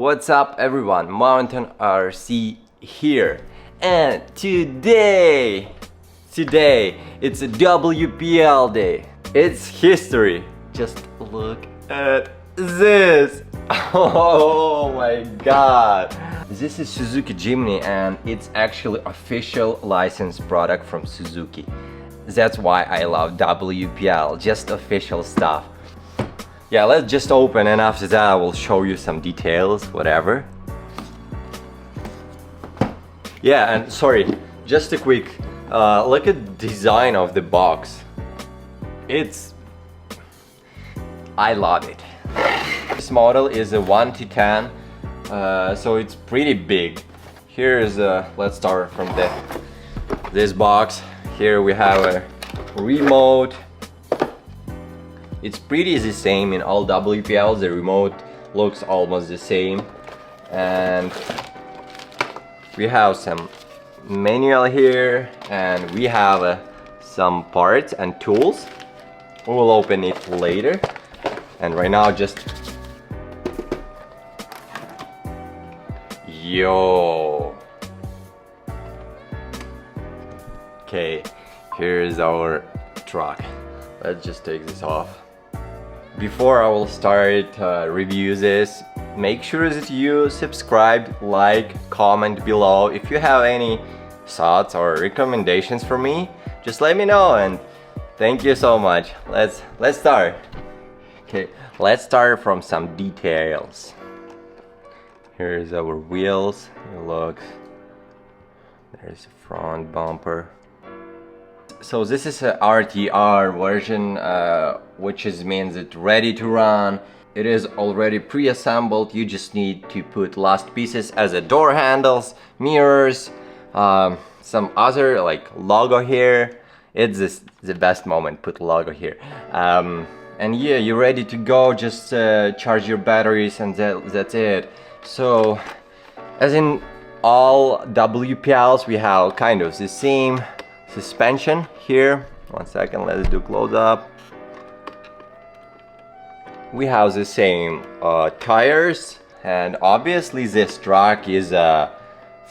What's up everyone, Mountain RC here, and today it's a WPL day. It's history. Just look at this. Oh my god. This is Suzuki Jimny and it's actually official licensed product from Suzuki. That's why I love WPL, just official stuff. Yeah, let's just open and after that I will show you some details, whatever. Yeah, and sorry, just a quick look at the design of the box. I love it. This model is a 1 to 10, so it's pretty big. Here is let's start from this box. Here we have a remote. It's pretty the same in all WPLs. The remote looks almost the same, and we have some manual here, and we have some parts and tools. We will open it later, and right now just okay, here's our truck. Let's just take this off. Before I will start review this, make sure that you subscribe, like, comment below. If you have any thoughts or recommendations for me, just let me know, and thank you so much. Let's start. Okay, let's start from some details. Here's our wheels. Look, there's a front bumper. So this is a RTR version, which means it's ready to run. It is already pre-assembled. You just need to put last pieces as a door handles, mirrors, some other like logo here. It's the best moment, put logo here. And yeah, you're ready to go. Just charge your batteries and that's it. So as in all WPLs, we have kind of the same suspension here. One second, let's do close up. We have the same tires, and obviously this truck is a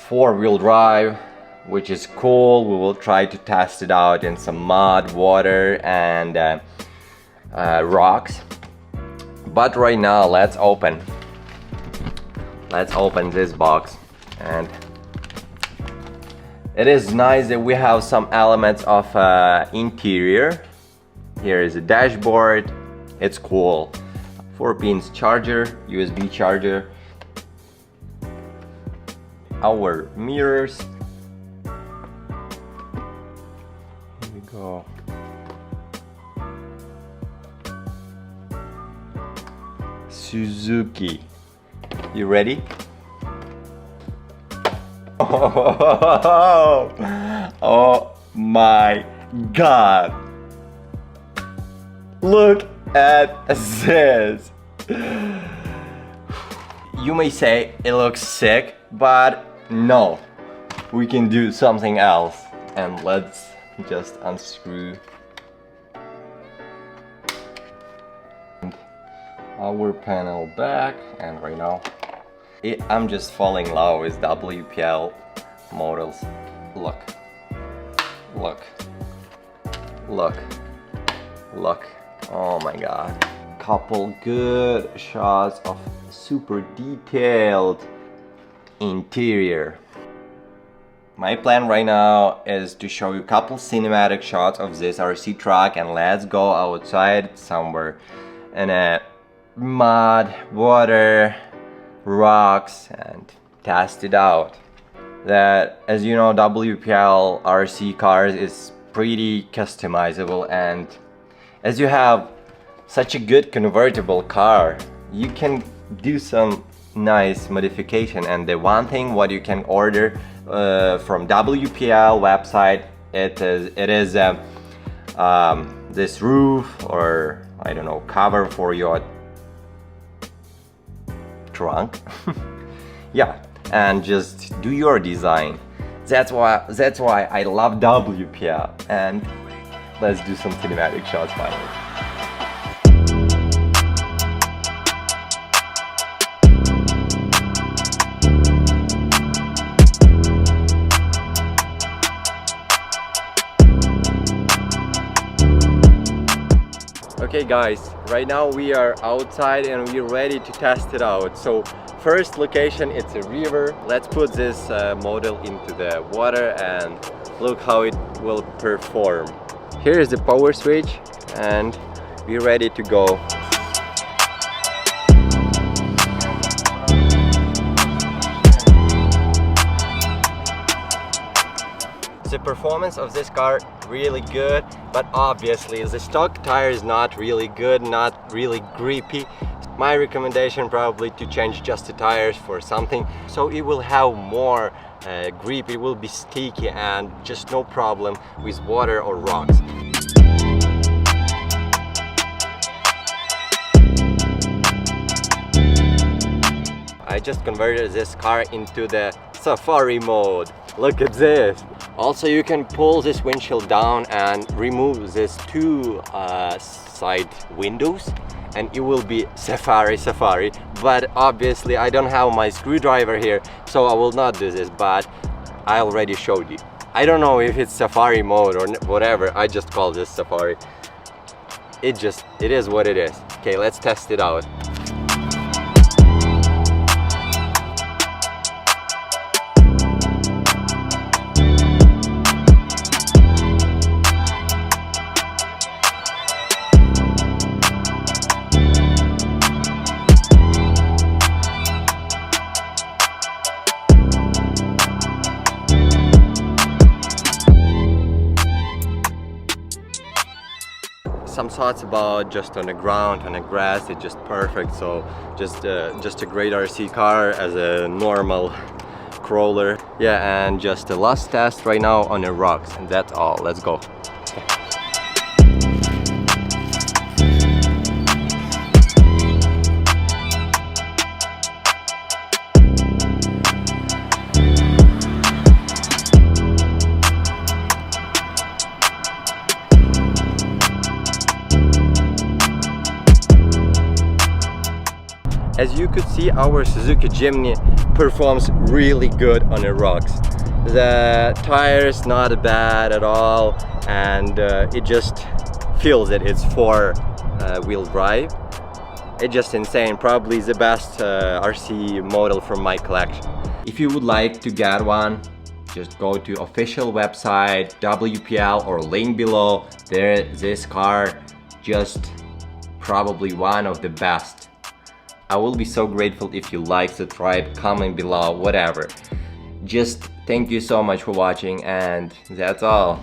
4-wheel drive, which is cool. We will try to test it out in some mud, water, and rocks. But right now, let's open this box. And it is nice that we have some elements of interior. Here is a dashboard. It's cool. 4-pin charger, USB charger. Our mirrors. Here we go. Suzuki. You ready? Oh my god, look at this. You may say it looks sick, but no, we can do something else. And let's just unscrew our panel back, and right now I'm just falling in love with WPL models. Look. Oh my god. Couple good shots of super detailed interior. My plan right now is to show you a couple cinematic shots of this RC truck, and let's go outside somewhere in a mud, water, rocks, and test it out. That, as you know, WPL RC cars is pretty customizable, and as you have such a good convertible car, you can do some nice modification. And the one thing what you can order from WPL website, it is this roof, or I don't know, cover for your trunk. Yeah, and just do your design. That's why I love WPL. And let's do some cinematic shots finally. Okay guys, right now we are outside and we're ready to test it out. So first location, it's a river. Let's put this model into the water and look how it will perform. Here is the power switch and we're ready to go. The performance of this car really good, but obviously the stock tire is not really good, not really grippy. My recommendation probably to change just the tires for something so it will have more grip, it will be sticky and just no problem with water or rocks. I just converted this car into the safari mode. Look at this. Also, you can pull this windshield down and remove these two side windows and it will be safari. But obviously I don't have my screwdriver here, so I will not do this, but I already showed you. I don't know if it's safari mode or whatever, I just call this safari. It is what it is. Okay, let's test it out. Some thoughts about just on the ground, on the grass, it's just perfect. So just a great RC car as a normal crawler. Yeah, and just the last test right now on the rocks, and that's all. Let's go. As you could see, our Suzuki Jimny performs really good on the rocks. The tires not bad at all, and it just feels it. It's four-wheel drive. It's just insane. Probably the best RC model from my collection. If you would like to get one, just go to official website Wpl or link below. There, this car just probably one of the best. I will be so grateful if you like, subscribe, comment below, whatever. Just thank you so much for watching, and that's all.